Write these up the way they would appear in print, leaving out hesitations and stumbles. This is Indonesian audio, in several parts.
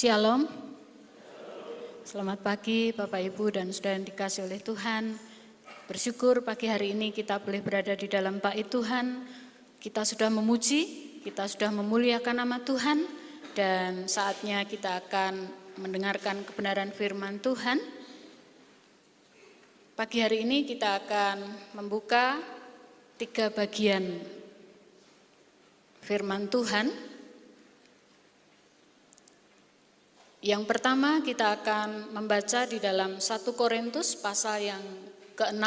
Shalom. Selamat pagi Bapak Ibu dan Saudara yang dikasihi oleh Tuhan. Bersyukur pagi hari ini kita boleh berada di dalam bait Tuhan. Kita sudah memuji, kita sudah memuliakan nama Tuhan, dan saatnya kita akan mendengarkan kebenaran firman Tuhan. Pagi hari ini kita akan membuka 3 bagian firman Tuhan. Yang pertama kita akan membaca di dalam 1 Korintus pasal yang ke-6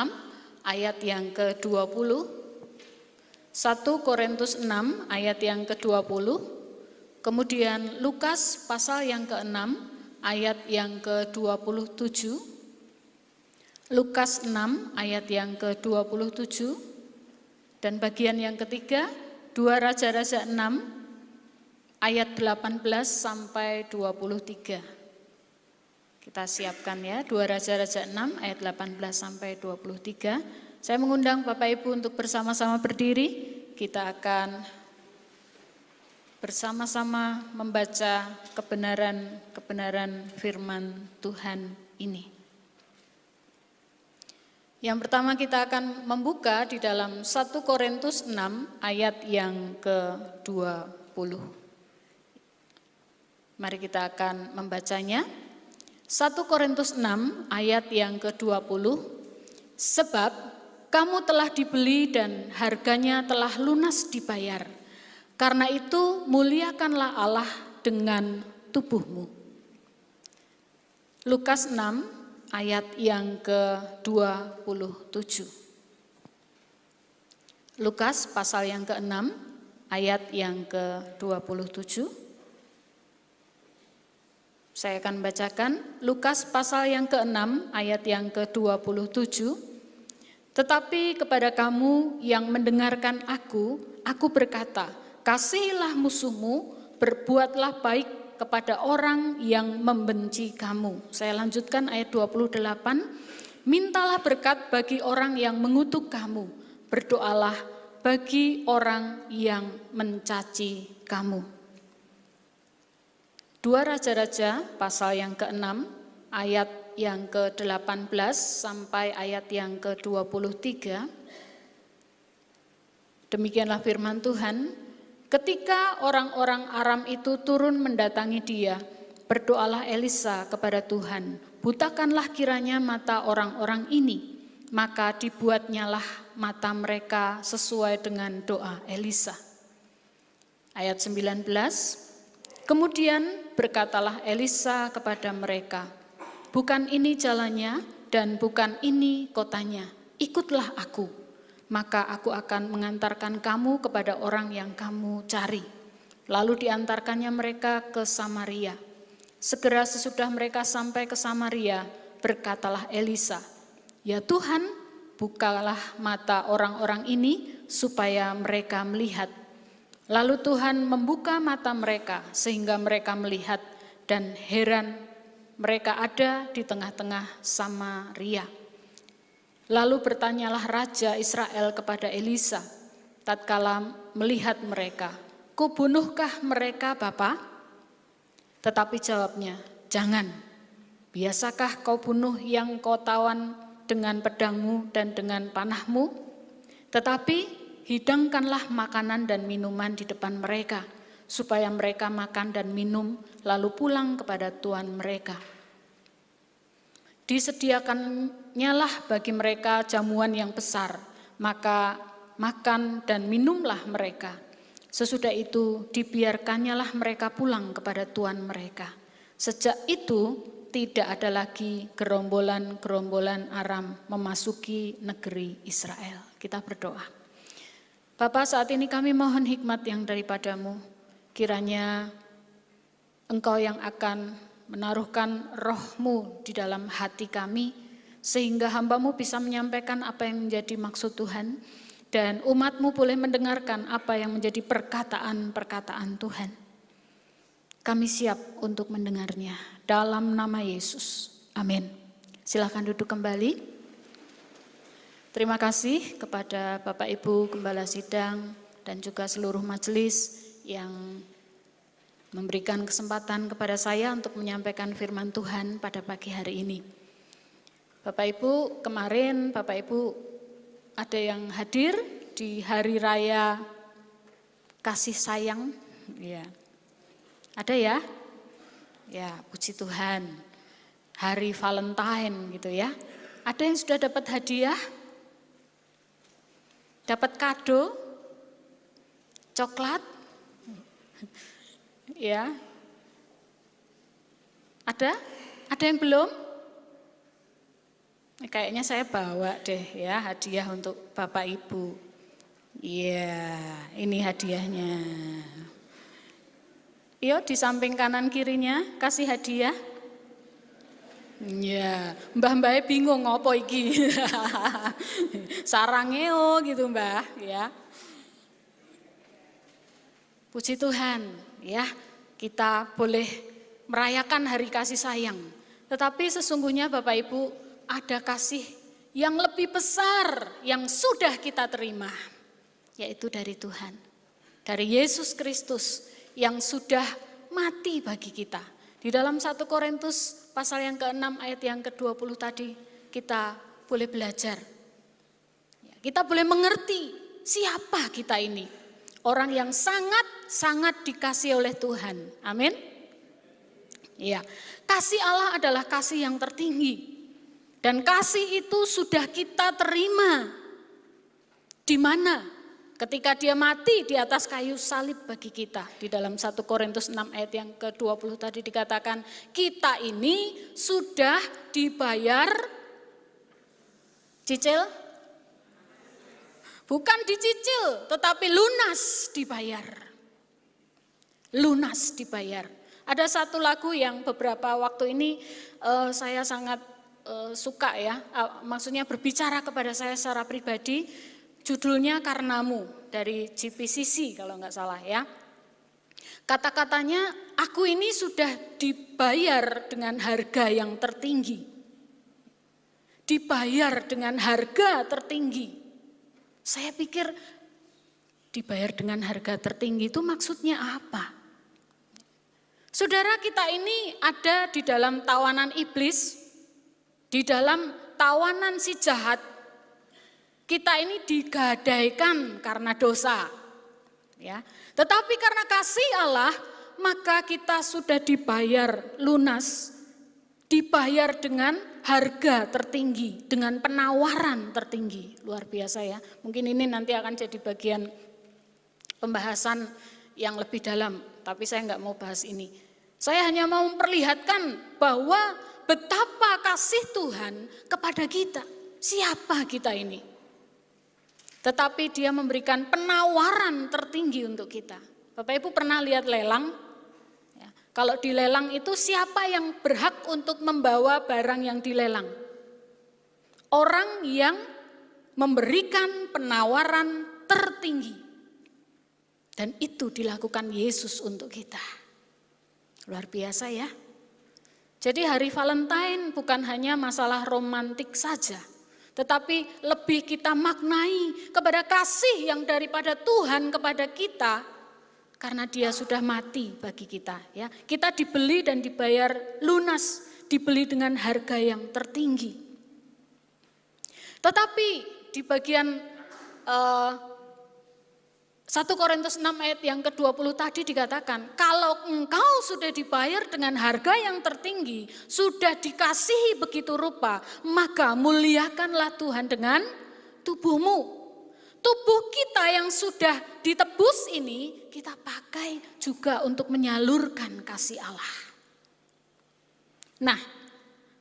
ayat yang ke-20. 1 Korintus 6 ayat yang ke-20. Kemudian Lukas pasal yang ke-6 ayat yang ke-27. Lukas 6 ayat yang ke-27. Dan bagian yang ketiga 2 Raja-Raja 6 ayat 18 sampai 23. Kita siapkan ya, 2 Raja-Raja 6 ayat 18 sampai 23. Saya mengundang Bapak Ibu untuk bersama-sama berdiri. Kita akan bersama-sama membaca kebenaran firman Tuhan ini. Yang pertama kita akan membuka di dalam 1 Korintus 6 ayat yang ke-20. Mari kita akan membacanya. 1 Korintus 6 ayat yang ke-20. Sebab kamu telah dibeli dan harganya telah lunas dibayar. Karena itu muliakanlah Allah dengan tubuhmu. Lukas 6 ayat yang ke-27. Lukas pasal yang ke-6 ayat yang ke-27. Saya akan bacakan Lukas pasal yang ke-6 ayat yang ke-27. Tetapi kepada kamu yang mendengarkan aku berkata, kasihilah musuhmu, berbuatlah baik kepada orang yang membenci kamu. Saya lanjutkan ayat 28. Mintalah berkat bagi orang yang mengutuk kamu, berdoalah bagi orang yang mencaci kamu. 2 Raja-Raja pasal yang ke-6 ayat yang ke-18 sampai ayat yang ke-23. Demikianlah firman Tuhan. Ketika orang-orang Aram itu turun mendatangi dia, berdoalah Elisa kepada Tuhan, butakanlah kiranya mata orang-orang ini, maka dibuatnyalah mata mereka sesuai dengan doa Elisa. Ayat 19. Kemudian berkatalah Elisa kepada mereka, bukan ini jalannya dan bukan ini kotanya, ikutlah aku, maka aku akan mengantarkan kamu kepada orang yang kamu cari. Lalu diantarkannya mereka ke Samaria. Segera sesudah mereka sampai ke Samaria, berkatalah Elisa, ya Tuhan, bukalah mata orang-orang ini supaya mereka melihat. Lalu Tuhan membuka mata mereka sehingga mereka melihat, dan heran mereka ada di tengah-tengah Samaria. Lalu bertanyalah Raja Israel kepada Elisa, tatkala melihat mereka, kubunuhkah mereka Bapa? Tetapi jawabnya, jangan, biasakah kau bunuh yang kau tawan dengan pedangmu dan dengan panahmu? Tetapi hidangkanlah makanan dan minuman di depan mereka, supaya mereka makan dan minum, lalu pulang kepada tuan mereka. Disediakannyalah bagi mereka jamuan yang besar, maka makan dan minumlah mereka. Sesudah itu dibiarkannyalah mereka pulang kepada tuan mereka. Sejak itu tidak ada lagi gerombolan-gerombolan Aram memasuki negeri Israel. Kita berdoa. Bapa, saat ini kami mohon hikmat yang daripadamu, kiranya Engkau yang akan menaruhkan roh-Mu di dalam hati kami, sehingga hamba-Mu bisa menyampaikan apa yang menjadi maksud Tuhan, dan umat-Mu boleh mendengarkan apa yang menjadi perkataan-perkataan Tuhan. Kami siap untuk mendengarnya, dalam nama Yesus, amin. Silakan duduk kembali. Terima kasih kepada Bapak Ibu Gembala Sidang dan juga seluruh majelis yang memberikan kesempatan kepada saya untuk menyampaikan firman Tuhan pada pagi hari ini. Bapak Ibu, kemarin Bapak Ibu ada yang hadir di hari raya kasih sayang, ya. Ada ya? Ya, puji Tuhan. Hari Valentine gitu ya. Ada yang sudah dapat hadiah? Dapat kado? Coklat? Ya. Ada? Ada yang belum? Kayaknya saya bawa deh ya hadiah untuk Bapak Ibu. Iya, ini hadiahnya. Yo, di samping kanan kirinya kasih hadiah. Ya, mbah-mbahnya bingung ngopo iki. Sarangeo gitu mbah ya. Puji Tuhan ya, kita boleh merayakan hari kasih sayang. Tetapi sesungguhnya Bapak Ibu ada kasih yang lebih besar yang sudah kita terima. Yaitu dari Tuhan, dari Yesus Kristus yang sudah mati bagi kita. Di dalam 1 Korintus pasal yang ke-6 ayat yang ke-20 tadi kita boleh belajar. Kita boleh mengerti siapa kita ini. Orang yang sangat dikasihi oleh Tuhan. Amin. Ya, kasih Allah adalah kasih yang tertinggi. Dan kasih itu sudah kita terima. Di mana? Ketika dia mati di atas kayu salib bagi kita. Di dalam 1 Korintus 6 ayat yang ke-20 tadi dikatakan, kita ini sudah dibayar cicil? Bukan dicicil, tetapi lunas dibayar. Lunas dibayar. Ada satu lagu yang beberapa waktu ini saya sangat suka ya. Maksudnya berbicara kepada saya secara pribadi. Judulnya Karenamu dari GPCC kalau nggak salah ya. Kata-katanya, aku ini sudah dibayar dengan harga yang tertinggi. Dibayar dengan harga tertinggi. Saya pikir dibayar dengan harga tertinggi itu maksudnya apa? Saudara, kita ini ada di dalam tawanan iblis, di dalam tawanan si jahat. Kita ini digadaikan karena dosa, ya. Tetapi karena kasih Allah, maka kita sudah dibayar lunas, dibayar dengan harga tertinggi, dengan penawaran tertinggi, luar biasa ya. Mungkin ini nanti akan jadi bagian pembahasan yang lebih dalam, tapi saya nggak mau bahas ini. Saya hanya mau memperlihatkan bahwa betapa kasih Tuhan kepada kita. Siapa kita ini? Tetapi dia memberikan penawaran tertinggi untuk kita. Bapak Ibu pernah lihat lelang? Ya, kalau di lelang itu siapa yang berhak untuk membawa barang yang dilelang? Orang yang memberikan penawaran tertinggi. Dan itu dilakukan Yesus untuk kita. Luar biasa ya. Jadi hari Valentine bukan hanya masalah romantik saja. Tetapi lebih kita maknai kepada kasih yang daripada Tuhan kepada kita. Karena dia sudah mati bagi kita. Ya. Kita dibeli dan dibayar lunas. Dibeli dengan harga yang tertinggi. Tetapi di bagian 1 Korintus 6 ayat yang ke-20 tadi dikatakan, kalau engkau sudah dibayar dengan harga yang tertinggi, sudah dikasihi begitu rupa, maka muliakanlah Tuhan dengan tubuhmu. Tubuh kita yang sudah ditebus ini, kita pakai juga untuk menyalurkan kasih Allah. Nah,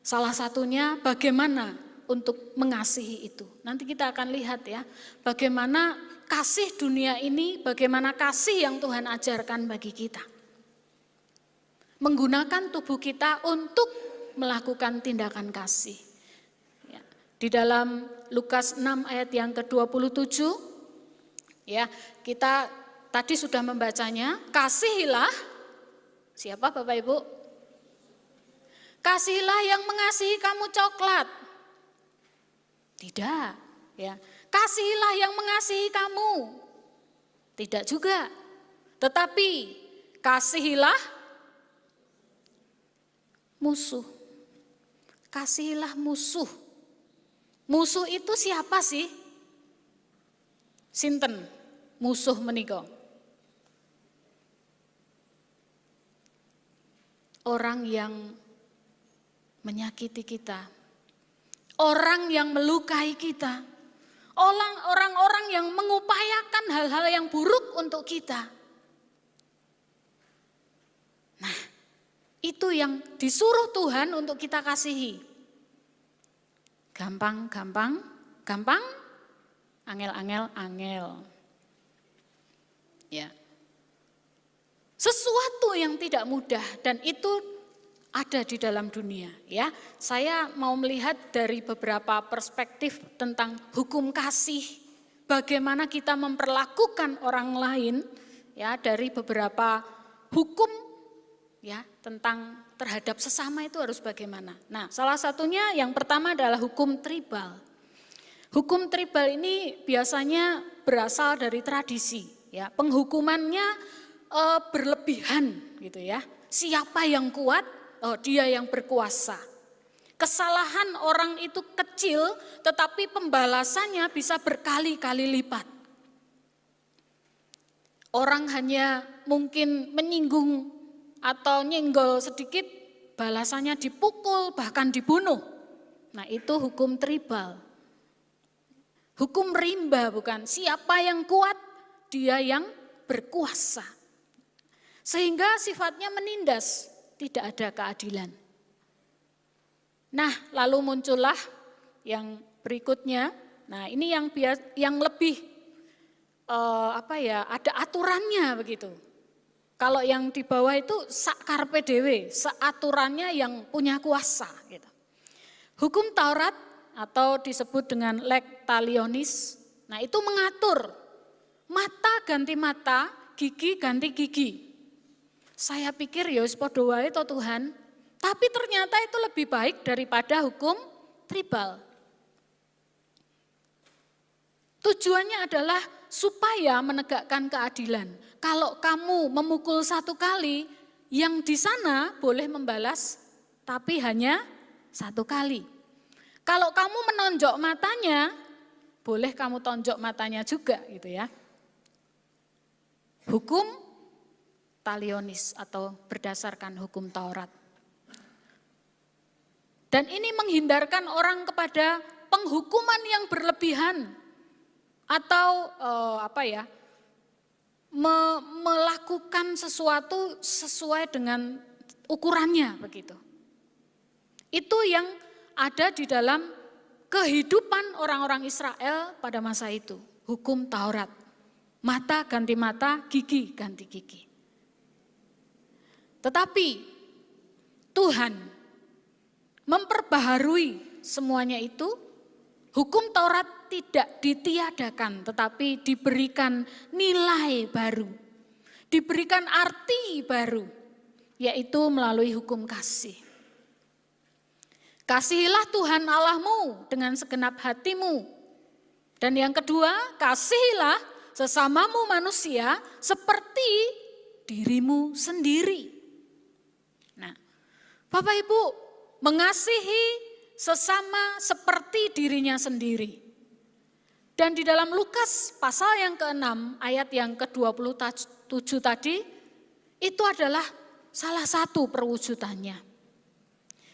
salah satunya bagaimana untuk mengasihi itu. Nanti kita akan lihat ya, bagaimana kasih dunia ini, bagaimana kasih yang Tuhan ajarkan bagi kita. Menggunakan tubuh kita untuk melakukan tindakan kasih. Ya, di dalam Lukas 6 ayat yang ke-27, ya, kita tadi sudah membacanya, kasihilah, siapa Bapak Ibu? Kasihilah yang mengasihi kamu coklat. Tidak, ya. Kasihilah yang mengasihi kamu. Tidak juga. Tetapi kasihilah musuh. Kasihilah musuh. Musuh itu siapa sih? Sinten musuh menika? Orang yang menyakiti kita, orang yang melukai kita, orang-orang yang mengupayakan hal-hal yang buruk untuk kita. Nah, itu yang disuruh Tuhan untuk kita kasihi. Gampang, angel. Ya. Sesuatu yang tidak mudah dan itu ada di dalam dunia, ya. Saya mau melihat dari beberapa perspektif tentang hukum kasih, bagaimana kita memperlakukan orang lain, ya, dari beberapa hukum, ya, tentang terhadap sesama itu harus bagaimana. Nah, salah satunya yang pertama adalah hukum tribal. Hukum tribal ini biasanya berasal dari tradisi, ya. Penghukumannya berlebihan, gitu ya. Siapa yang kuat? Oh, dia yang berkuasa. Kesalahan orang itu kecil, tetapi pembalasannya bisa berkali-kali lipat. Orang hanya mungkin menyinggung atau nyenggol sedikit, balasannya dipukul, bahkan dibunuh. Nah, itu hukum tribal. Hukum rimba bukan, siapa yang kuat, dia yang berkuasa. Sehingga sifatnya menindas, tidak ada keadilan. Nah, lalu muncullah yang berikutnya. Nah, ini yang lebih ada aturannya begitu. Kalau yang di bawah itu sak karpe dewe, seaturannya yang punya kuasa gitu. Hukum Taurat atau disebut dengan lex talionis. Nah, itu mengatur mata ganti mata, gigi ganti gigi. Saya pikir ya wis padha wae to Tuhan, tapi ternyata itu lebih baik daripada hukum tribal. Tujuannya adalah supaya menegakkan keadilan. Kalau kamu memukul satu kali, yang di sana boleh membalas, tapi hanya satu kali. Kalau kamu menonjok matanya, boleh kamu tonjok matanya juga, gitu ya. Hukum talionis atau berdasarkan hukum Taurat. Dan ini menghindarkan orang kepada penghukuman yang berlebihan atau melakukan sesuatu sesuai dengan ukurannya begitu. Itu yang ada di dalam kehidupan orang-orang Israel pada masa itu, hukum Taurat. Mata ganti mata, gigi ganti gigi. Tetapi Tuhan memperbaharui semuanya itu. Hukum Taurat tidak ditiadakan, tetapi diberikan nilai baru, diberikan arti baru, yaitu melalui hukum kasih. Kasihilah Tuhan Allahmu dengan segenap hatimu. Dan yang kedua, kasihilah sesamamu manusia seperti dirimu sendiri. Nah, Bapak Ibu, mengasihi sesama seperti dirinya sendiri. Dan di dalam Lukas pasal yang ke-6 ayat yang ke-27 tadi, itu adalah salah satu perwujudannya.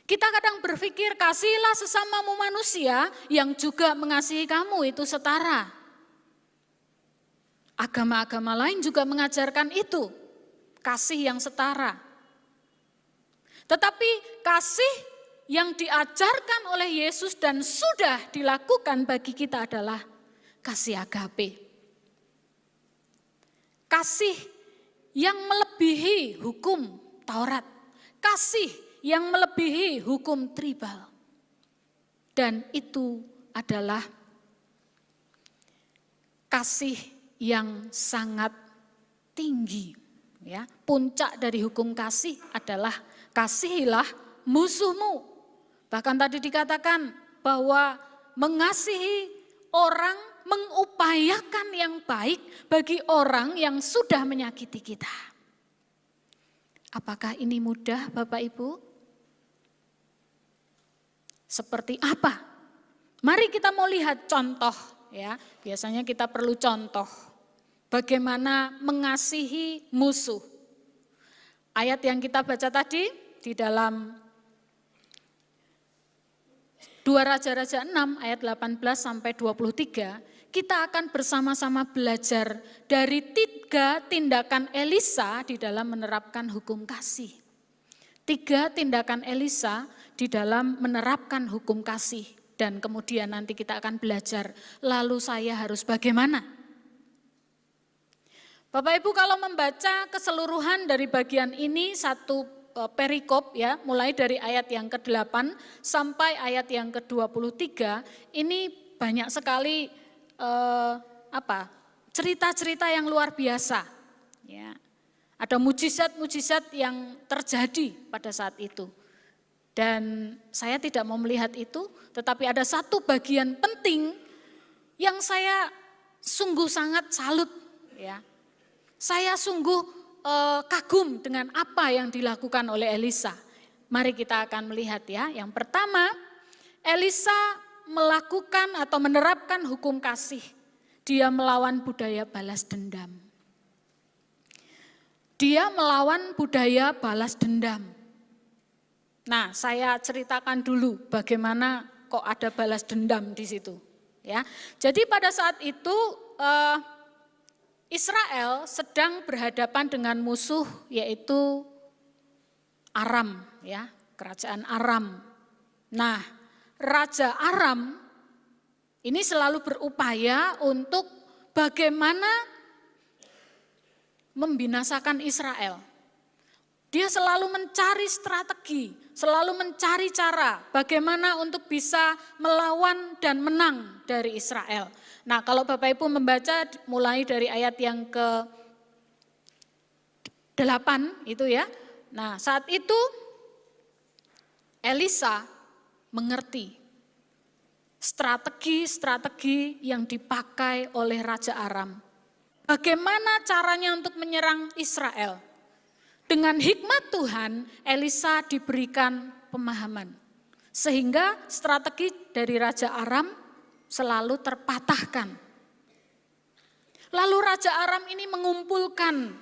Kita kadang berpikir kasihilah sesamamu manusia yang juga mengasihi kamu, itu setara. Agama-agama lain juga mengajarkan itu, kasih yang setara. Tetapi kasih yang diajarkan oleh Yesus dan sudah dilakukan bagi kita adalah kasih agape. Kasih yang melebihi hukum Taurat. Kasih yang melebihi hukum tribal. Dan itu adalah kasih yang sangat tinggi. Ya, puncak dari hukum kasih adalah kasihilah musuhmu. Bahkan tadi dikatakan bahwa mengasihi orang, mengupayakan yang baik bagi orang yang sudah menyakiti kita. Apakah ini mudah, Bapak Ibu? Seperti apa? Mari kita mau lihat contoh, ya. Biasanya kita perlu contoh. Bagaimana mengasihi musuh. Ayat yang kita baca tadi di dalam 2 Raja-Raja 6 ayat 18 sampai 23, kita akan bersama-sama belajar dari 3 tindakan Elisa di dalam menerapkan hukum kasih. 3 tindakan Elisa di dalam menerapkan hukum kasih. Dan kemudian nanti kita akan belajar, lalu saya harus bagaimana? Bapak Ibu, kalau membaca keseluruhan dari bagian ini satu perikop, ya, mulai dari ayat yang ke-8 sampai ayat yang ke-23, ini banyak sekali cerita-cerita yang luar biasa, ya. Ada mujizat-mujizat yang terjadi pada saat itu. Dan saya tidak mau melihat itu, tetapi ada satu bagian penting yang saya sungguh sangat salut, ya. Saya sungguh kagum dengan apa yang dilakukan oleh Elisa. Mari kita akan melihat, ya. Yang pertama, Elisa melakukan atau menerapkan hukum kasih. Dia melawan budaya balas dendam. Dia melawan budaya balas dendam. Nah, saya ceritakan dulu bagaimana kok ada balas dendam di situ, ya. Jadi pada saat itu Israel sedang berhadapan dengan musuh yaitu Aram, ya, kerajaan Aram. Nah, Raja Aram ini selalu berupaya untuk bagaimana membinasakan Israel. Dia selalu mencari strategi, selalu mencari cara bagaimana untuk bisa melawan dan menang dari Israel. Nah, kalau Bapak Ibu membaca mulai dari ayat yang ke-8 itu, ya. Nah, saat itu Elisa mengerti strategi-strategi yang dipakai oleh Raja Aram. Bagaimana caranya untuk menyerang Israel? Dengan hikmat Tuhan, Elisa diberikan pemahaman. Sehingga strategi dari Raja Aram selalu terpatahkan. Lalu Raja Aram ini mengumpulkan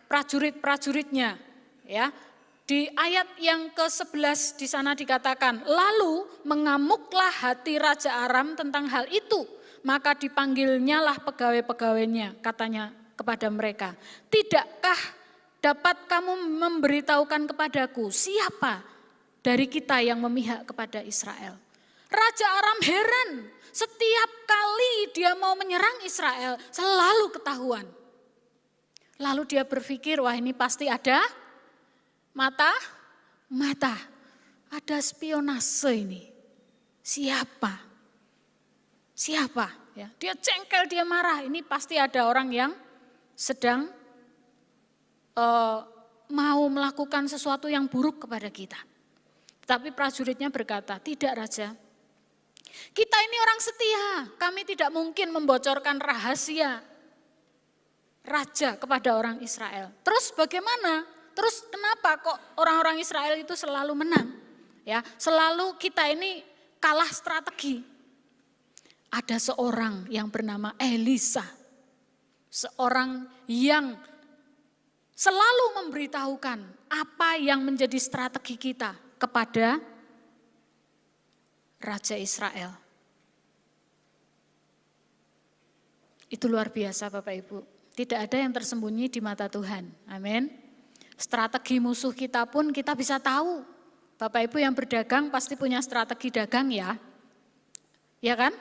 prajurit-prajuritnya, ya. Di ayat yang ke-11 di sana dikatakan, lalu mengamuklah hati Raja Aram tentang hal itu, maka dipanggilnyalah pegawai-pegawainya, katanya kepada mereka, tidakkah dapat kamu memberitahukan kepadaku siapa dari kita yang memihak kepada Israel? Raja Aram heran, setiap kali dia mau menyerang Israel selalu ketahuan. Lalu dia berpikir, wah ini pasti ada mata, ada spionase ini. Siapa? Ya, dia cengkel, dia marah, ini pasti ada orang yang sedang mau melakukan sesuatu yang buruk kepada kita. Tapi prajuritnya berkata, tidak Raja. Kita ini orang setia, kami tidak mungkin membocorkan rahasia raja kepada orang Israel. Terus bagaimana? Terus kenapa kok orang-orang Israel itu selalu menang? Ya, selalu kita ini kalah strategi. Ada seorang yang bernama Elisa. Seorang yang selalu memberitahukan apa yang menjadi strategi kita kepada Raja Israel. Itu luar biasa Bapak Ibu. Tidak ada yang tersembunyi di mata Tuhan. Amin. Strategi musuh kita pun kita bisa tahu. Bapak Ibu yang berdagang pasti punya strategi dagang, ya. Ya kan?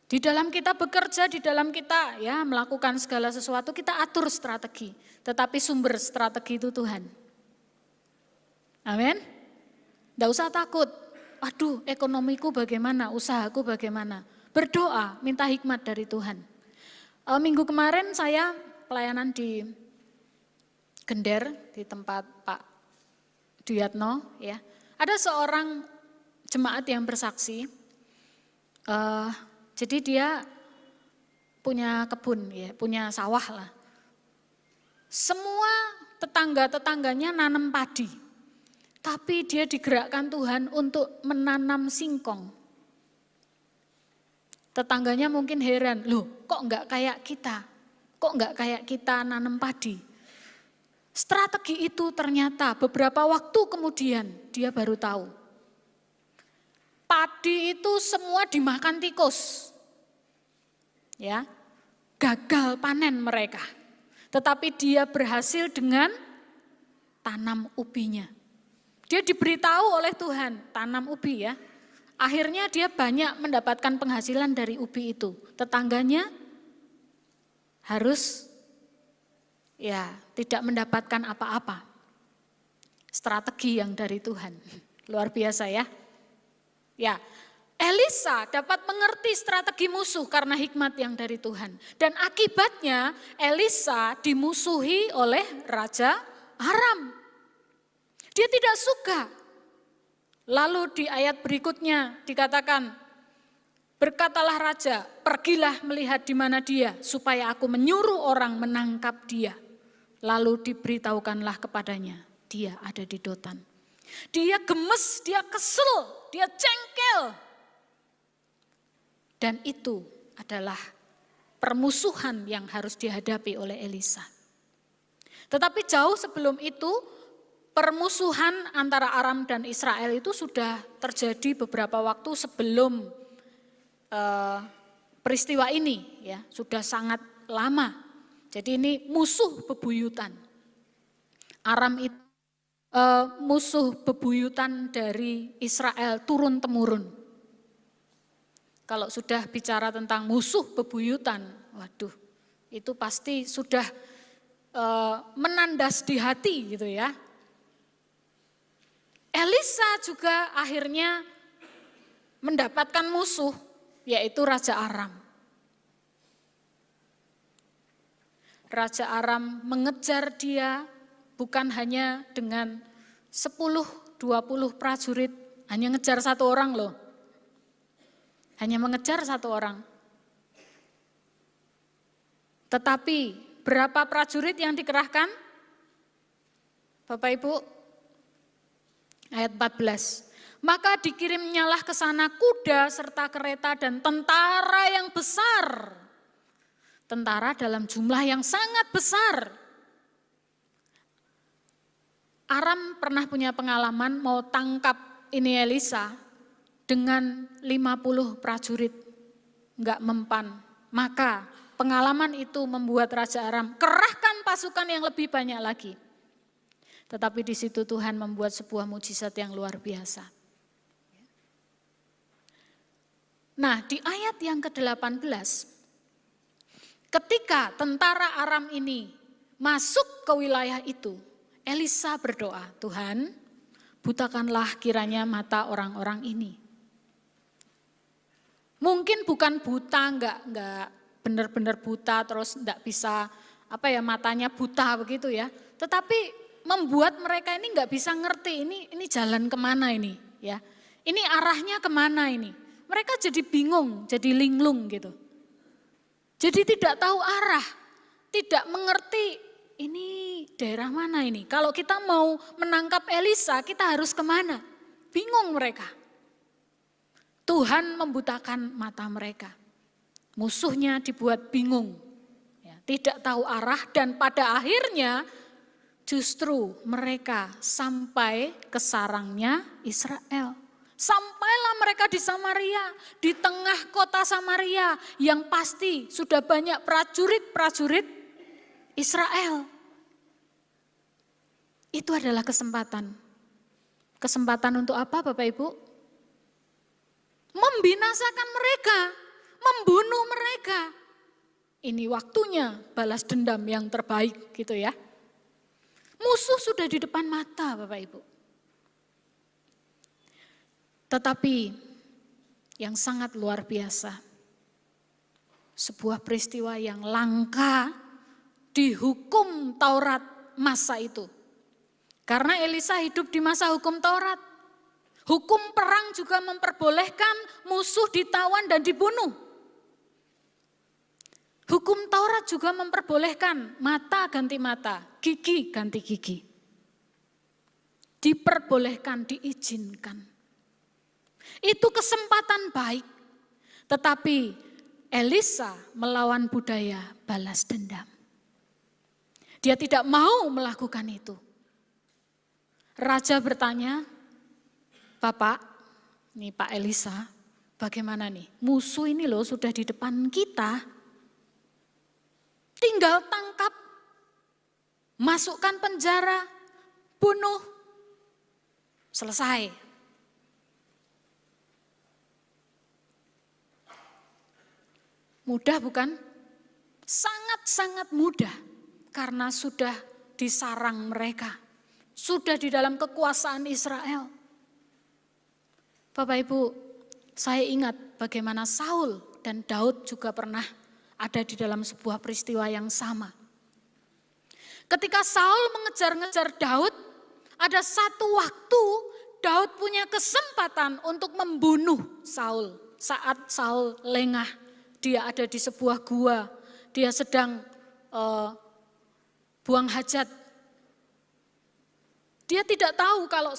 Di dalam kita bekerja, di dalam kita ya melakukan segala sesuatu, kita atur strategi. Tetapi sumber strategi itu Tuhan. Amin. Tidak usah takut. Aduh, ekonomiku bagaimana, usahaku bagaimana. Berdoa, minta hikmat dari Tuhan. Minggu kemarin saya pelayanan di Gender, di tempat Pak Duyatno. Ya. Ada seorang jemaat yang bersaksi, jadi dia punya kebun, ya, punya sawah lah. Semua tetangga-tetangganya nanam padi. Tapi dia digerakkan Tuhan untuk menanam singkong. Tetangganya mungkin heran, loh kok enggak kayak kita? Kok enggak kayak kita nanam padi? Strategi itu ternyata beberapa waktu kemudian dia baru tahu. Padi itu semua dimakan tikus. Ya, gagal panen mereka. Tetapi dia berhasil dengan tanam ubinya. Dia diberitahu oleh Tuhan, tanam ubi ya. Akhirnya dia banyak mendapatkan penghasilan dari ubi itu. Tetangganya harus ya tidak mendapatkan apa-apa. Strategi yang dari Tuhan. Luar biasa ya. Ya, Elisa dapat mengerti strategi musuh karena hikmat yang dari Tuhan. Dan akibatnya Elisa dimusuhi oleh Raja Aram. Dia tidak suka. Lalu di ayat berikutnya dikatakan, berkatalah raja, pergilah melihat di mana dia, supaya aku menyuruh orang menangkap dia. Lalu diberitahukanlah kepadanya, dia ada di Dotan. Dia gemes, dia kesel, dia jengkel. Dan itu adalah permusuhan yang harus dihadapi oleh Elisa. Tetapi jauh sebelum itu, permusuhan antara Aram dan Israel itu sudah terjadi beberapa waktu sebelum peristiwa ini, ya, sudah sangat lama. Jadi ini musuh bebuyutan. Aram itu musuh bebuyutan dari Israel turun-temurun. Kalau sudah bicara tentang musuh bebuyutan, waduh, itu pasti sudah menandas di hati gitu ya. Elisa juga akhirnya mendapatkan musuh, yaitu Raja Aram. Raja Aram mengejar dia bukan hanya dengan 10-20 prajurit, hanya ngejar satu orang loh. Hanya mengejar satu orang. Tetapi berapa prajurit yang dikerahkan? Bapak Ibu, ayat 14. Maka dikirimnyalah ke sana kuda serta kereta dan tentara yang besar. Tentara dalam jumlah yang sangat besar. Aram pernah punya pengalaman mau tangkap ini Elisa dengan 50 prajurit. Enggak mempan. Maka pengalaman itu membuat Raja Aram kerahkan pasukan yang lebih banyak lagi. Tetapi di situ Tuhan membuat sebuah mujizat yang luar biasa. Nah, di ayat yang ke-18, ketika tentara Aram ini masuk ke wilayah itu, Elisa berdoa, Tuhan, butakanlah kiranya mata orang-orang ini. Mungkin bukan buta, enggak benar-benar buta terus enggak bisa matanya buta begitu ya. Tetapi membuat mereka ini enggak bisa ngerti ini jalan kemana ini ya. Ini arahnya kemana ini. Mereka jadi bingung, jadi linglung gitu. Jadi tidak tahu arah, tidak mengerti ini daerah mana ini. Kalau kita mau menangkap Elisa, kita harus kemana? Bingung mereka. Tuhan membutakan mata mereka. Musuhnya dibuat bingung, ya, tidak tahu arah dan pada akhirnya justru mereka sampai ke sarangnya Israel. Sampailah mereka di Samaria, di tengah kota Samaria yang pasti sudah banyak prajurit-prajurit Israel. Itu adalah kesempatan. Kesempatan untuk apa Bapak Ibu? Membinasakan mereka, membunuh mereka. Ini waktunya balas dendam yang terbaik gitu ya. Musuh sudah di depan mata Bapak Ibu. Tetapi yang sangat luar biasa, sebuah peristiwa yang langka di hukum Taurat masa itu. Karena Elisa hidup di masa hukum Taurat. Hukum perang juga memperbolehkan musuh ditawan dan dibunuh. Hukum Taurat Taurat juga memperbolehkan mata ganti mata, gigi ganti gigi. Diperbolehkan, diizinkan. Itu kesempatan baik. Tetapi Elisa melawan budaya balas dendam. Dia tidak mau melakukan itu. Raja bertanya, Bapak, nih Pak Elisa, bagaimana nih? Musuh ini loh sudah di depan kita. Tinggal tangkap, masukkan penjara, bunuh, selesai. Mudah bukan? Sangat-sangat mudah karena sudah disarang mereka. Sudah di dalam kekuasaan Israel. Bapak Ibu, saya ingat bagaimana Saul dan Daud juga pernah ada di dalam sebuah peristiwa yang sama. Ketika Saul mengejar-ngejar Daud, ada satu waktu Daud punya kesempatan untuk membunuh Saul. Saat Saul lengah, dia ada di sebuah gua, dia sedang buang hajat. Dia tidak tahu kalau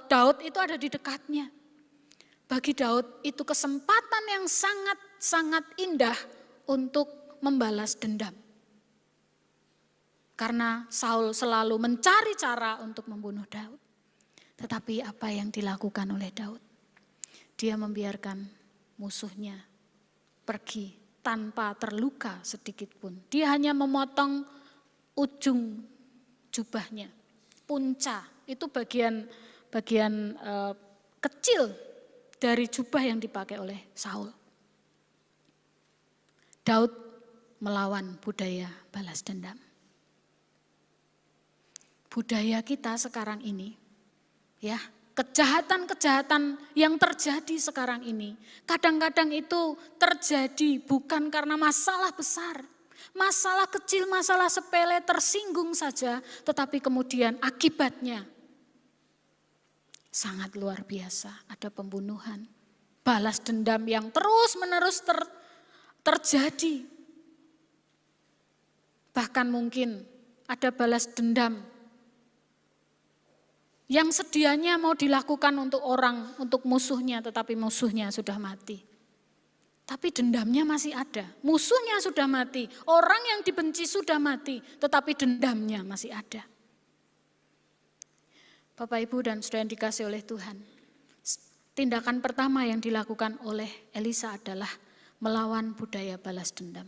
Daud itu ada di dekatnya. Bagi Daud itu kesempatan yang sangat-sangat indah untuk membalas dendam. Karena Saul selalu mencari cara untuk membunuh Daud. Tetapi apa yang dilakukan oleh Daud? Dia membiarkan musuhnya pergi tanpa terluka sedikit pun. Dia hanya memotong ujung jubahnya. Punca, itu bagian kecil dari jubah yang dipakai oleh Saul. Daud melawan budaya balas dendam. Budaya kita sekarang ini, ya, kejahatan-kejahatan yang terjadi sekarang ini, kadang-kadang itu terjadi bukan karena masalah besar. Masalah kecil, masalah sepele tersinggung saja, tetapi kemudian akibatnya sangat luar biasa. Ada pembunuhan, balas dendam yang terus-menerus terjadi. Bahkan mungkin ada balas dendam yang sedianya mau dilakukan untuk orang, untuk musuhnya, tetapi musuhnya sudah mati. Tapi dendamnya masih ada, musuhnya sudah mati, orang yang dibenci sudah mati, tetapi dendamnya masih ada. Bapak, Ibu, dan saudara yang dikasihi oleh Tuhan, tindakan pertama yang dilakukan oleh Elisa adalah melawan budaya balas dendam.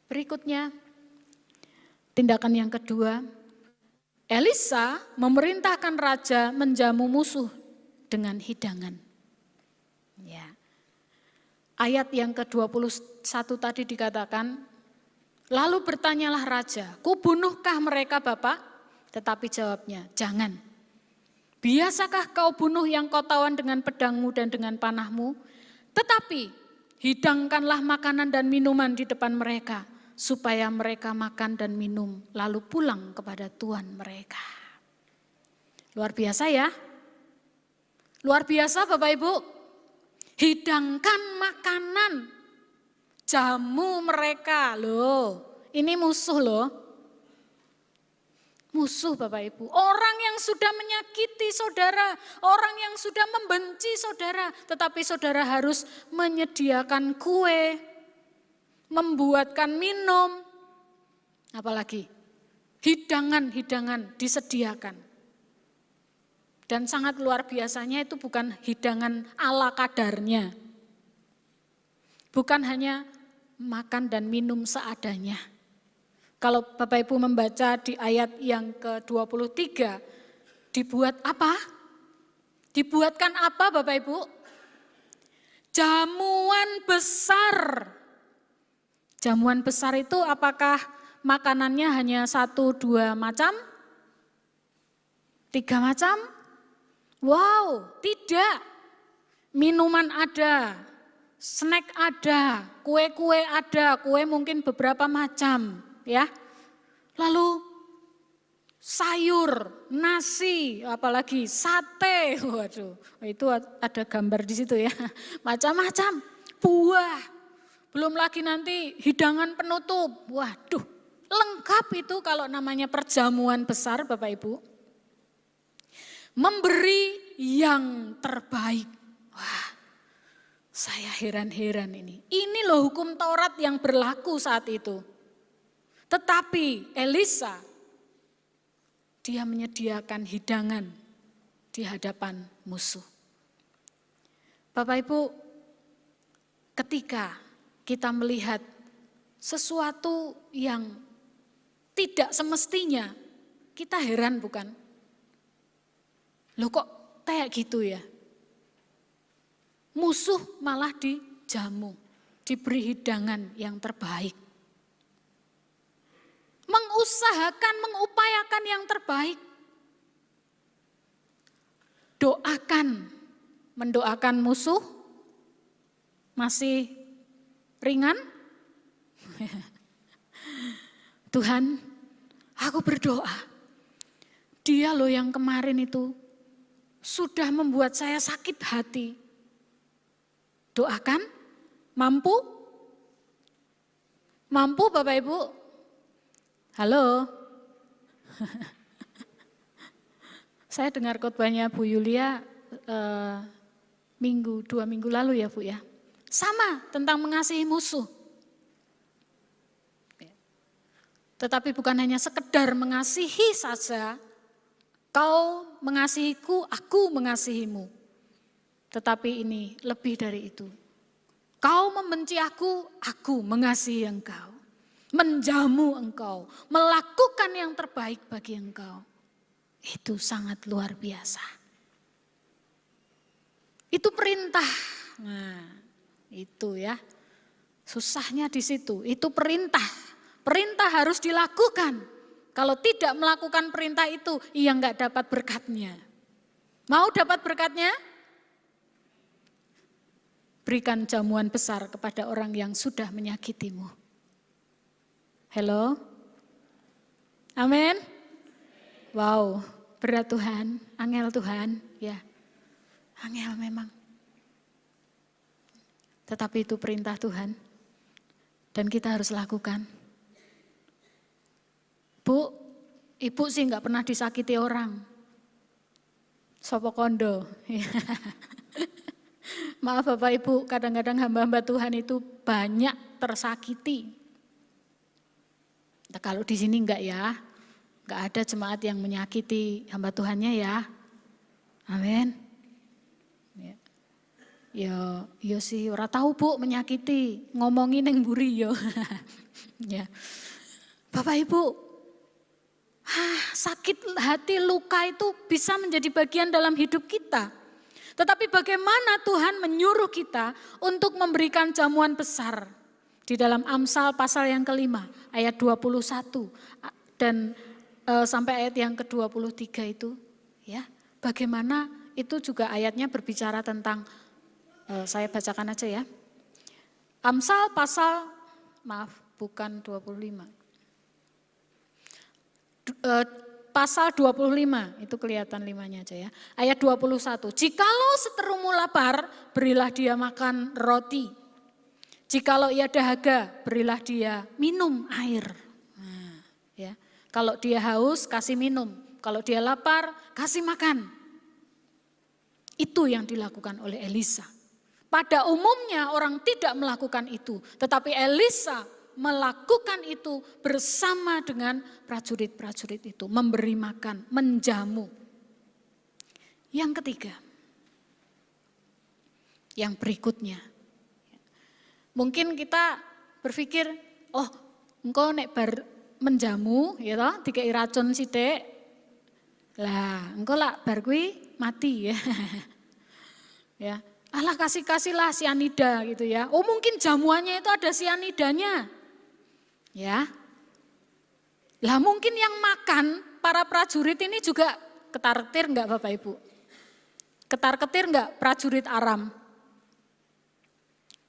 Berikutnya, tindakan yang kedua, Elisa memerintahkan raja menjamu musuh dengan hidangan. Ya. Ayat yang ke-21 tadi dikatakan, lalu bertanyalah raja, kubunuhkah mereka Bapak? Tetapi jawabnya, jangan. Biasakah kau bunuh yang kau tawan dengan pedangmu dan dengan panahmu? Tetapi hidangkanlah makanan dan minuman di depan mereka, supaya mereka makan dan minum, lalu pulang kepada tuan mereka. Luar biasa ya. Luar biasa Bapak Ibu, hidangkan makanan, jamu mereka loh. Ini musuh loh. Musuh Bapak Ibu, orang yang sudah menyakiti saudara, orang yang sudah membenci saudara, tetapi saudara harus menyediakan kue, membuatkan minum, apalagi hidangan-hidangan disediakan. Dan sangat luar biasanya itu bukan hidangan ala kadarnya. Bukan hanya makan dan minum seadanya. Kalau Bapak Ibu membaca di ayat yang ke-23, dibuat apa? Dibuatkan apa Bapak Ibu? Jamuan besar. Jamuan besar itu apakah makanannya hanya 1-2 macam? 3 macam? Wow, tidak. Minuman ada, snack ada, kue-kue ada, kue mungkin beberapa macam, ya. Lalu sayur, nasi, apalagi sate. Waduh, itu ada gambar di situ ya. Macam-macam. buah, belum lagi nanti hidangan penutup. Waduh, lengkap itu kalau namanya perjamuan besar Bapak Ibu. Memberi yang terbaik. Wah, saya heran-heran ini. Ini loh hukum Taurat yang berlaku saat itu. Tetapi Elisa, dia menyediakan hidangan di hadapan musuh. Bapak Ibu, ketika kita melihat sesuatu yang tidak semestinya, kita heran bukan? Loh kok kayak gitu ya? Musuh malah dijamu, diberi hidangan yang terbaik. Mengusahakan, mengupayakan yang terbaik. Mendoakan musuh masih ringan. Tuhan, aku berdoa, dia loh yang kemarin itu sudah membuat saya sakit hati. Doakan, mampu? Mampu Bapak Ibu? Halo? Saya dengar khotbahnya Bu Yulia 2 minggu lalu ya Bu ya. Sama tentang mengasihi musuh. Tetapi bukan hanya sekedar mengasihi saja, kau mengasihiku, aku mengasihimu. Tetapi ini lebih dari itu. Kau membenci aku mengasihi engkau. Menjamu engkau, melakukan yang terbaik bagi engkau. Itu sangat luar biasa. Itu perintah. Nah, itu ya. Susahnya di situ. Itu perintah. Perintah harus dilakukan. Kalau tidak melakukan perintah itu, ia enggak dapat berkatnya. Mau dapat berkatnya? Berikan jamuan besar kepada orang yang sudah menyakitimu. Halo? Amin? Wow, berat Tuhan, angel Tuhan, ya. Angel memang. Tetapi itu perintah Tuhan. Dan kita harus lakukan. Bu, ibu sih enggak pernah disakiti orang. Sopo kondo. Maaf Bapak Ibu, kadang-kadang hamba-hamba Tuhan itu banyak tersakiti. Nah, kalau di sini enggak ya, enggak ada jemaat yang menyakiti hamba Tuhannya ya. Amin. Ya sih, ora tahu Bu menyakiti, ngomongin yang buri yo. Ya. Bapak Ibu, sakit hati, luka itu bisa menjadi bagian dalam hidup kita. Tetapi bagaimana Tuhan menyuruh kita untuk memberikan jamuan besar. Di dalam Amsal pasal yang ke-5 ayat 21 dan sampai ayat yang ke-23 itu. Ya, bagaimana itu juga ayatnya berbicara tentang, saya bacakan aja ya. Amsal pasal, bukan 25. Pasal 25, itu kelihatan 5-nya aja ya. Ayat 21, jikalau seterumu lapar, berilah dia makan roti. Jikalau ia dahaga, berilah dia minum air. Nah, ya. Kalau dia haus, kasih minum. Kalau dia lapar, kasih makan. Itu yang dilakukan oleh Elisa. Pada umumnya orang tidak melakukan itu. Tetapi Elisa melakukan itu bersama dengan prajurit-prajurit itu. Memberi makan, menjamu. Yang ketiga, yang berikutnya. Mungkin kita berpikir, oh engkau nek bar menjamu, ya toh, dikei racun sithik. Lah, engkau lah bar kuwi mati ya. Ya, alah kasih-kasihlah sianida gitu ya. Oh mungkin jamuannya itu ada sianidanya. Ya. Lah mungkin yang makan para prajurit ini juga ketar-ketir enggak Bapak Ibu? Ketar-ketir enggak prajurit Aram?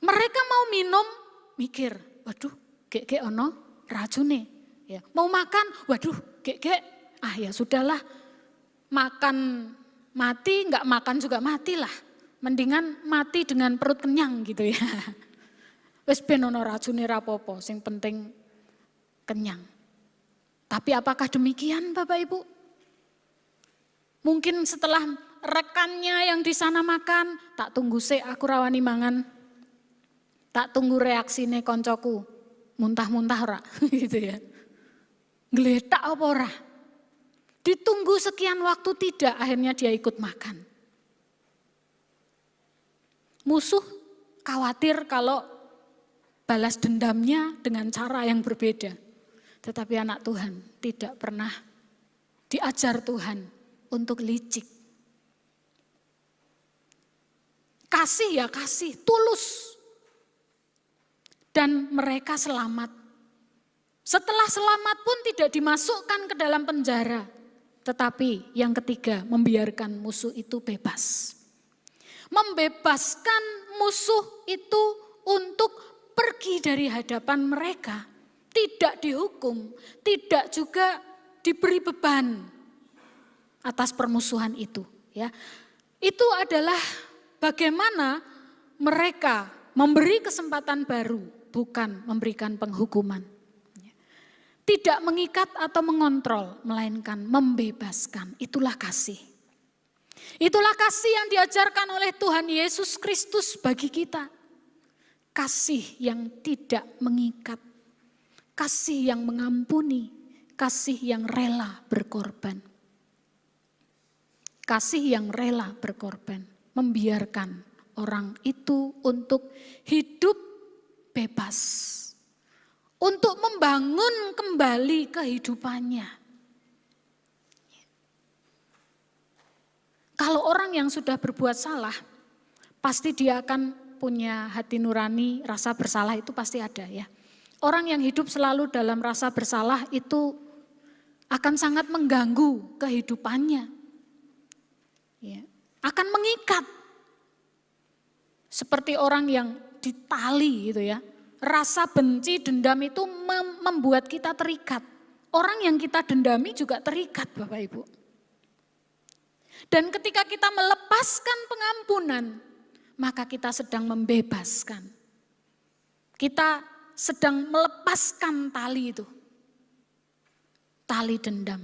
Mereka mau minum, mikir, waduh, gek ono racune. Ya, mau makan, waduh, gek, ya sudahlah, makan mati, enggak makan juga matilah. Mendingan mati dengan perut kenyang gitu ya. Wis ben ono racune rapopo, sing penting kenyang. Tapi apakah demikian Bapak Ibu? Mungkin setelah rekannya yang di sana makan, tak tunggu sik aku rawani mangan. Tak tunggu reaksine koncoku. Muntah-muntah ora gitu ya. Gletak apa ora? Ditunggu sekian waktu tidak, akhirnya dia ikut makan. Musuh khawatir kalau balas dendamnya dengan cara yang berbeda. Tetapi anak Tuhan tidak pernah diajar Tuhan untuk licik. Kasih ya kasih, tulus. Dan mereka selamat. Setelah selamat pun tidak dimasukkan ke dalam penjara. Tetapi yang ketiga, membiarkan musuh itu bebas. Membebaskan musuh itu untuk pergi dari hadapan mereka. Tidak dihukum, tidak juga diberi beban atas permusuhan itu. Ya, itu adalah bagaimana mereka memberi kesempatan baru, bukan memberikan penghukuman. Tidak mengikat atau mengontrol, melainkan membebaskan. Itulah kasih. Itulah kasih yang diajarkan oleh Tuhan Yesus Kristus bagi kita. Kasih yang tidak mengikat. Kasih yang mengampuni. Kasih yang rela berkorban. Kasih yang rela berkorban. Membiarkan orang itu untuk hidup bebas. Untuk membangun kembali kehidupannya. Kalau orang yang sudah berbuat salah, pasti dia akan punya hati nurani, rasa bersalah itu pasti ada ya. Orang yang hidup selalu dalam rasa bersalah itu akan sangat mengganggu kehidupannya. Ya, akan mengikat. Seperti orang yang ditali gitu ya. Rasa benci, dendam itu membuat kita terikat. Orang yang kita dendami juga terikat Bapak Ibu. Dan ketika kita melepaskan pengampunan, maka kita sedang membebaskan. Kita sedang melepaskan tali itu. Tali dendam.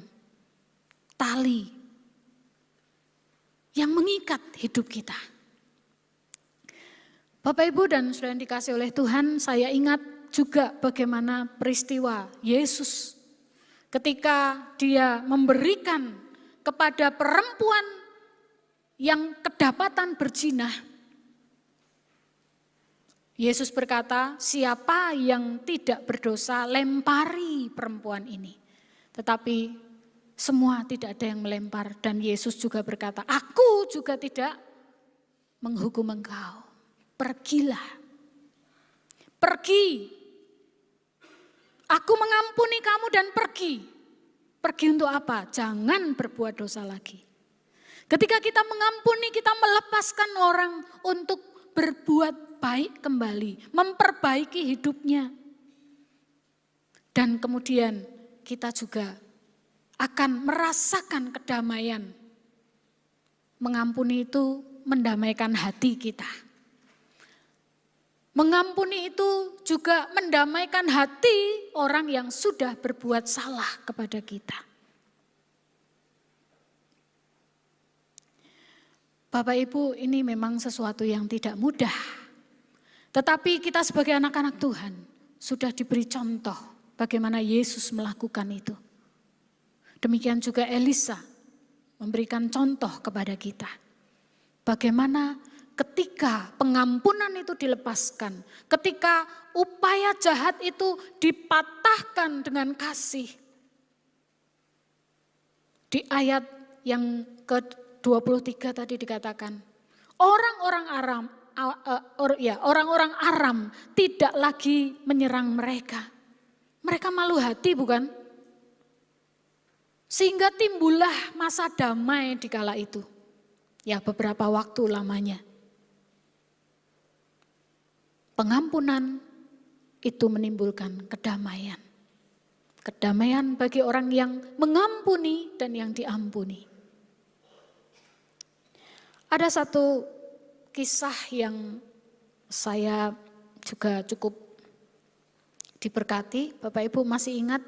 Tali yang mengikat hidup kita. Bapak Ibu dan saudara yang dikasih oleh Tuhan, saya ingat juga bagaimana peristiwa Yesus ketika dia memberikan kepada perempuan yang kedapatan berzina. Yesus berkata, siapa yang tidak berdosa lempari perempuan ini. Tetapi semua tidak ada yang melempar dan Yesus juga berkata, aku juga tidak menghukum engkau. Pergilah, pergi, aku mengampuni kamu dan pergi. Pergi untuk apa? Jangan berbuat dosa lagi. Ketika kita mengampuni, kita melepaskan orang untuk berbuat baik kembali, memperbaiki hidupnya. Dan kemudian kita juga akan merasakan kedamaian. Mengampuni itu mendamaikan hati kita. Mengampuni itu juga mendamaikan hati orang yang sudah berbuat salah kepada kita. Bapak Ibu, ini memang sesuatu yang tidak mudah. Tetapi kita sebagai anak-anak Tuhan sudah diberi contoh bagaimana Yesus melakukan itu. Demikian juga Elisa memberikan contoh kepada kita. Bagaimana ketika pengampunan itu dilepaskan, ketika upaya jahat itu dipatahkan dengan kasih. Di ayat yang ke-23 tadi dikatakan, orang-orang Aram tidak lagi menyerang mereka. Mereka malu hati bukan? Sehingga timbullah masa damai di kala itu. Ya beberapa waktu lamanya. Pengampunan itu menimbulkan kedamaian. Kedamaian bagi orang yang mengampuni dan yang diampuni. Ada satu kisah yang saya juga cukup diberkati. Bapak Ibu masih ingat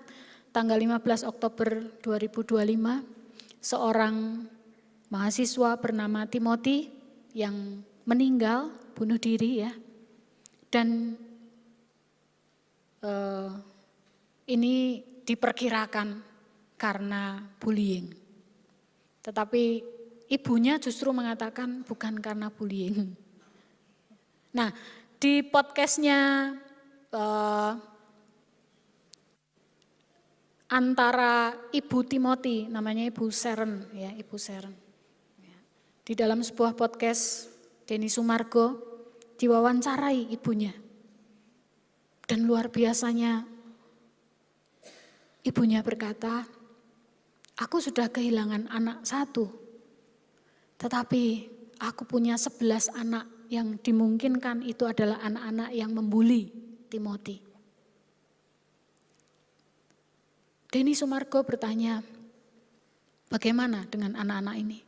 tanggal 15 Oktober 2025, seorang mahasiswa bernama Timothy yang meninggal, bunuh diri ya. Dan ini diperkirakan karena bullying. Tetapi ibunya justru mengatakan bukan karena bullying. Nah, di podcastnya antara Ibu Timothy, namanya Ibu Sharon, ya Ibu Sharon. Di dalam sebuah podcast, Denny Sumargo diwawancarai ibunya. Dan luar biasanya, ibunya berkata, aku sudah kehilangan anak satu, tetapi aku punya 11 anak yang dimungkinkan itu adalah anak-anak yang membuli Timothy. Denny Sumargo bertanya, bagaimana dengan anak-anak ini?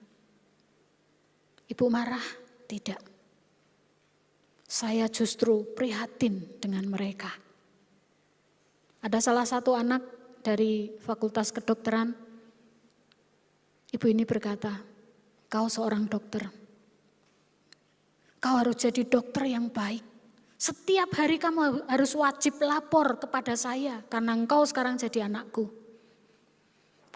Ibu marah? Tidak. Saya justru prihatin dengan mereka. Ada salah satu anak dari Fakultas Kedokteran, ibu ini berkata, kau seorang dokter, kau harus jadi dokter yang baik. Setiap hari kamu harus wajib lapor kepada saya karena engkau sekarang jadi anakku.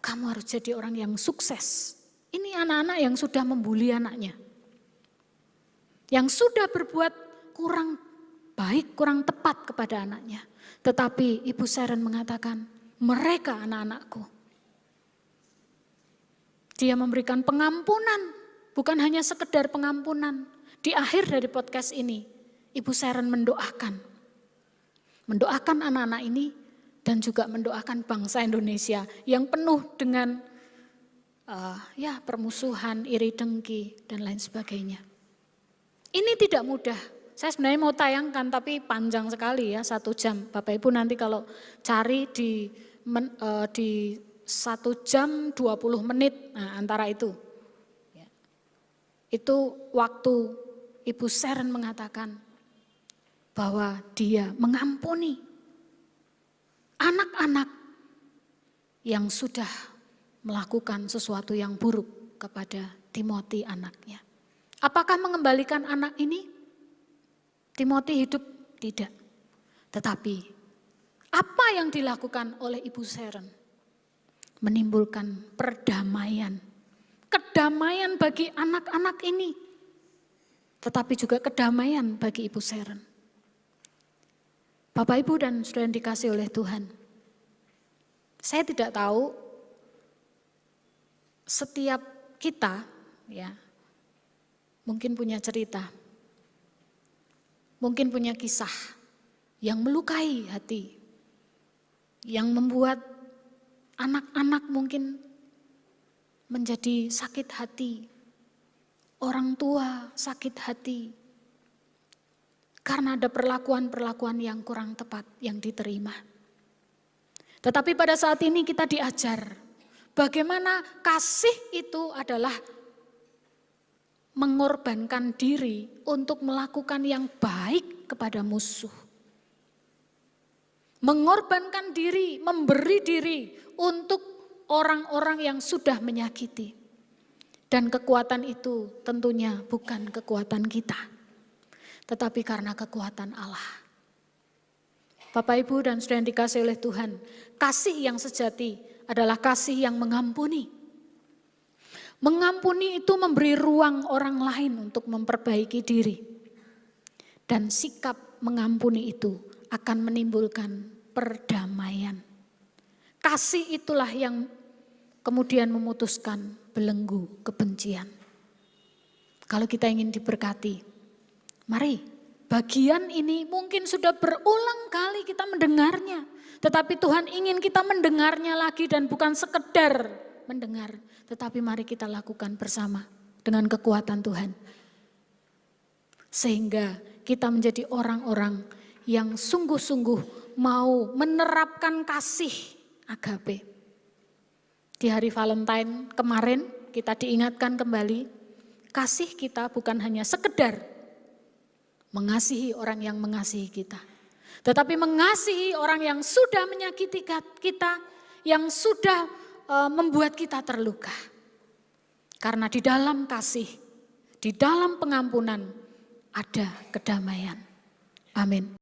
Kamu harus jadi orang yang sukses. Ini anak-anak yang sudah membuli anaknya. Yang sudah berbuat kurang baik, kurang tepat kepada anaknya. Tetapi Ibu Sharon mengatakan, mereka anak-anakku. Dia memberikan pengampunan, bukan hanya sekedar pengampunan. Di akhir dari podcast ini, Ibu Sharon mendoakan anak-anak ini dan juga mendoakan bangsa Indonesia yang penuh dengan permusuhan, iri dengki dan lain sebagainya. Ini tidak mudah. Saya sebenarnya mau tayangkan tapi panjang sekali ya, 1 jam. Bapak Ibu nanti kalau cari di 1 jam 20 menit, nah antara itu. Itu waktu Ibu Sharon mengatakan bahwa dia mengampuni anak-anak yang sudah melakukan sesuatu yang buruk kepada Timothy anaknya. Apakah mengembalikan anak ini? Timothy hidup? Tidak. Tetapi apa yang dilakukan oleh Ibu Sharon? Menimbulkan perdamaian. Kedamaian bagi anak-anak ini. Tetapi juga kedamaian bagi Ibu Sharon. Bapak Ibu dan saudara yang dikasih oleh Tuhan. Saya tidak tahu setiap kita ya mungkin punya cerita. Mungkin punya kisah yang melukai hati, yang membuat anak-anak mungkin menjadi sakit hati, orang tua sakit hati, karena ada perlakuan-perlakuan yang kurang tepat yang diterima. Tetapi pada saat ini kita diajar bagaimana kasih itu adalah mengorbankan diri untuk melakukan yang baik kepada musuh. Mengorbankan diri, memberi diri untuk orang-orang yang sudah menyakiti. Dan kekuatan itu tentunya bukan kekuatan kita, tetapi karena kekuatan Allah. Bapak Ibu dan saudara yang dikasihi oleh Tuhan, kasih yang sejati adalah kasih yang mengampuni. Mengampuni itu memberi ruang orang lain untuk memperbaiki diri. Dan sikap mengampuni itu akan menimbulkan perdamaian. Kasih itulah yang kemudian memutuskan belenggu kebencian. Kalau kita ingin diberkati, mari bagian ini mungkin sudah berulang kali kita mendengarnya. Tetapi Tuhan ingin kita mendengarnya lagi dan bukan sekedar mendengar, tetapi mari kita lakukan bersama dengan kekuatan Tuhan. Sehingga kita menjadi orang-orang yang sungguh-sungguh mau menerapkan kasih agape. Di hari Valentine kemarin kita diingatkan kembali, kasih kita bukan hanya sekedar mengasihi orang yang mengasihi kita. Tetapi mengasihi orang yang sudah menyakiti kita, yang sudah membuat kita terluka. Karena di dalam kasih, di dalam pengampunan ada kedamaian. Amin.